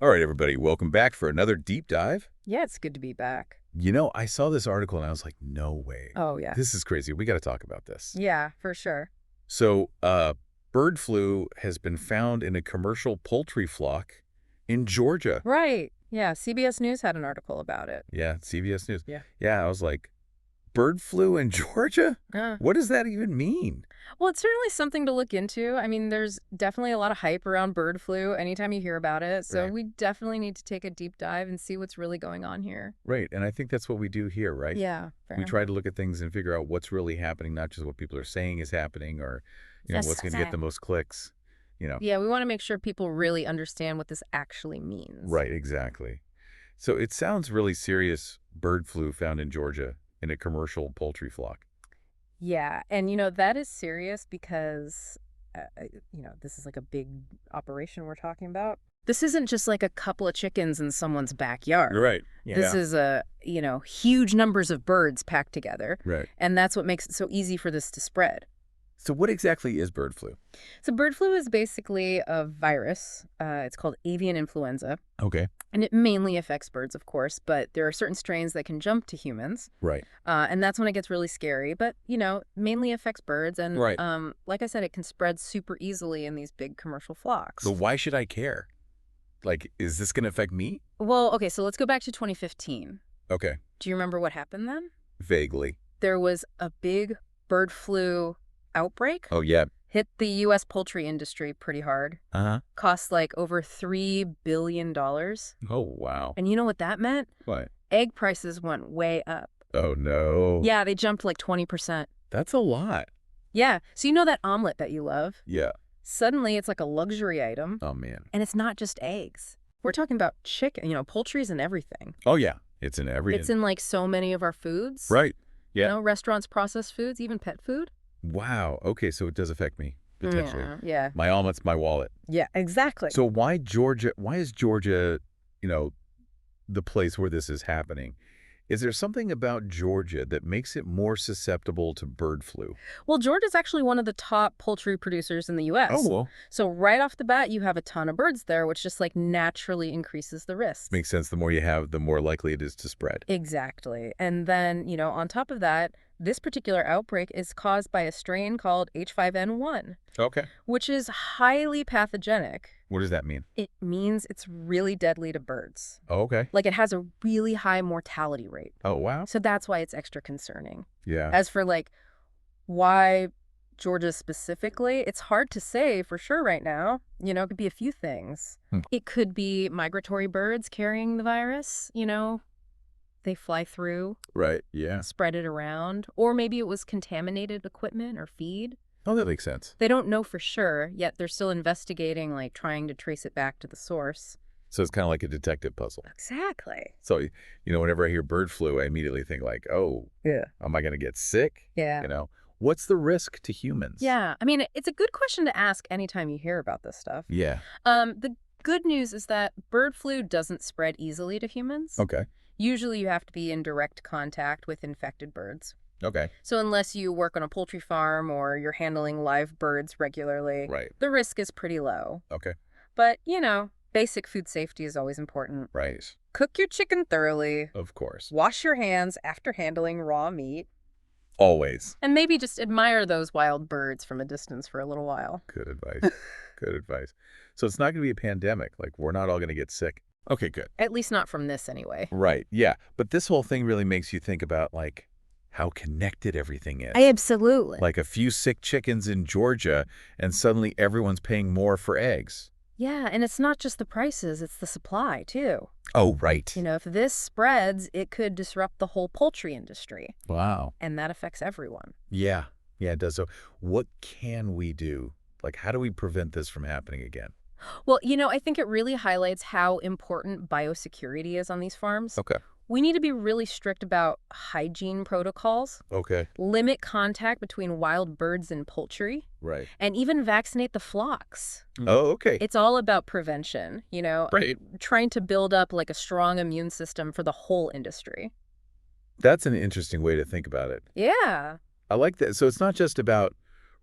All right, everybody, welcome back for another deep dive. Yeah, it's good to be back. I saw this article and I was like, no way. Oh, yeah. This is crazy. We got to talk about this. Yeah, for sure. So, bird flu has been found in a commercial poultry flock in Georgia. Right. Yeah, CBS News had an article about it. Yeah, CBS News. Yeah. Yeah, I was like, bird flu in Georgia? Uh, What does that even mean? well, it's certainly something to look into. I mean, there's definitely a lot of hype around bird flu anytime you hear about it. So Right. we definitely need to take a deep dive and see what's really going on here. Right, and I think that's what we do here, right? Yeah, We fair. try to look at things and figure out what's really happening, not just what people are saying is happening or, Yes, what's going to get the most clicks. Yeah, we want to make sure people really understand what this actually means. Right, exactly. So it sounds really serious, bird flu found in Georgia in a commercial poultry flock. Yeah, and that is serious because, this is like a big operation we're talking about. This isn't just like a couple of chickens in someone's backyard. Right. This is huge numbers of birds packed together. Right. And that's what makes it so easy for this to spread. So what exactly is bird flu? So bird flu is basically a virus. It's called avian influenza. Okay. And it mainly affects birds, of course, but there are certain strains that can jump to humans. Right. And that's when it gets really scary. But, mainly affects birds. And Right. like I said, it can spread super easily in these big commercial flocks. So why should I care? Like, is this going to affect me? Well, okay, so let's go back to 2015. Okay. Do you remember what happened then? Vaguely. There was a big bird flu outbreak. Oh, yeah. Hit the U.S. poultry industry pretty hard. Uh-huh. Cost like over $3 billion. Oh, wow. And you know what that meant? What? Egg prices went way up. Oh, no. Yeah, they jumped like 20%. That's a lot. Yeah, so you know that omelet that you love? Yeah. Suddenly, it's like a luxury item. Oh, man. And it's not just eggs. We're talking about chicken, poultry's in everything. Oh, yeah. It's in everything. It's in like so many of our foods. Right. Yeah. Restaurants, processed foods, even pet food. Wow. Okay, so it does affect me, potentially. Yeah. My omelet's my wallet. Yeah, exactly. So why Georgia? Why is Georgia, the place where this is happening? Is there something about Georgia that makes it more susceptible to bird flu? Well, Georgia's actually one of the top poultry producers in the U.S. Oh, well, So right off the bat, you have a ton of birds there, which just like naturally increases the risk. makes sense. The more you have, the more likely it is to spread. Exactly. And then, on top of that, this particular outbreak is caused by a strain called H5N1, Okay. which is highly pathogenic. What does that mean? It means it's really deadly to birds. Oh, okay. Like it has a really high mortality rate. Oh, wow. So that's why it's extra concerning. Yeah. As for like why Georgia specifically, it's hard to say for sure right now. It could be a few things. It could be migratory birds carrying the virus, they fly through, Right. Yeah. spread it around, or maybe it was contaminated equipment or feed. Oh, that makes sense. They don't know for sure, yet they're still investigating, like trying to trace it back to the source. So it's kind of like a detective puzzle. Exactly. So, whenever I hear bird flu, I immediately think like, oh, Yeah. am I going to get sick? Yeah. What's the risk to humans? Yeah. I mean, it's a good question to ask anytime you hear about this stuff. Yeah. The good news is that bird flu doesn't spread easily to humans. Okay. Usually you have to be in direct contact with infected birds. Okay. So unless you work on a poultry farm or you're handling live birds regularly, Right. the risk is pretty low. Okay. But, basic food safety is always important. Right. Cook your chicken thoroughly. Of course. Wash your hands after handling raw meat. Always. And maybe just admire those wild birds from a distance for a little while. Good advice. Good advice. So it's not going to be a pandemic. Like, we're not all going to get sick. Okay, good. At least not from this anyway. Right. Yeah. But this whole thing really makes you think about, like, how connected everything is. Absolutely. Like a few sick chickens in Georgia, and suddenly everyone's paying more for eggs. Yeah, and it's not just the prices, it's the supply, too. Oh, right. If this spreads, it could disrupt the whole poultry industry. Wow. And that affects everyone. Yeah. Yeah, it does. So what can we do? Like, how do we prevent this from happening again? Well, I think it really highlights how important biosecurity is on these farms. Okay. We need to be really strict about hygiene protocols, Okay. limit contact between wild birds and poultry, Right. and even vaccinate the flocks. Oh, okay. It's all about prevention, Right. trying to build up like a strong immune system for the whole industry. That's an interesting way to think about it. Yeah. I like that. So it's not just about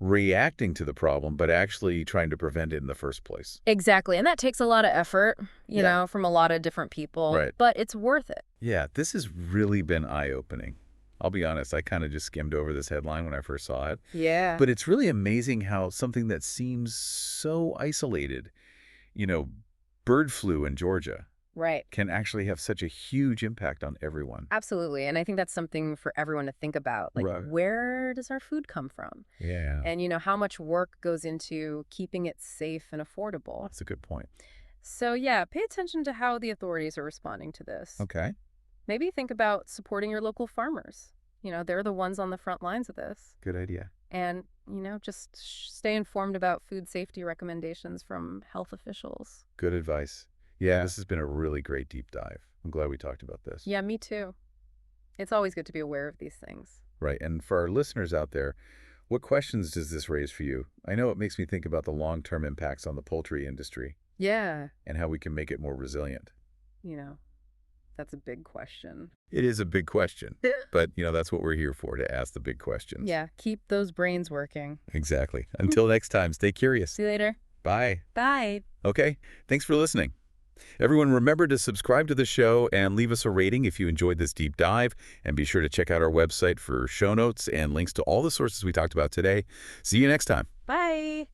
reacting to the problem, but actually trying to prevent it in the first place. Exactly. And that takes a lot of effort, you Yeah. know, from a lot of different people, Right. but it's worth it. Yeah, this has really been eye-opening. I'll be honest, I kind of just skimmed over this headline when I first saw it. Yeah. But it's really amazing how something that seems so isolated, you know, bird flu in Georgia, Right. can actually have such a huge impact on everyone. Absolutely. And I think that's something for everyone to think about. Like, Right. where does our food come from? Yeah, And, you know, how much work goes into keeping it safe and affordable. that's a good point. So, yeah, pay attention to how the authorities are responding to this. Okay, Maybe think about supporting your local farmers. You know, they're the ones on the front lines of this. good idea. And, you know, just stay informed about food safety recommendations from health officials. Good advice. Yeah, this has been a really great deep dive. I'm glad we talked about this. Yeah, me too. It's always good to be aware of these things. Right, and for our listeners out there, what questions does this raise for you? I know it makes me think about the long-term impacts on the poultry industry Yeah. and how we can make it more resilient. You know, that's a big question. It is a big question, but, that's what we're here for, to ask the big questions. Yeah, keep those brains working. Exactly. Until next time, stay curious. See you later. Bye. Bye. Okay, thanks for listening. Everyone, remember to subscribe to the show and leave us a rating if you enjoyed this deep dive. And be sure to check out our website for show notes and links to all the sources we talked about today. See you next time. Bye.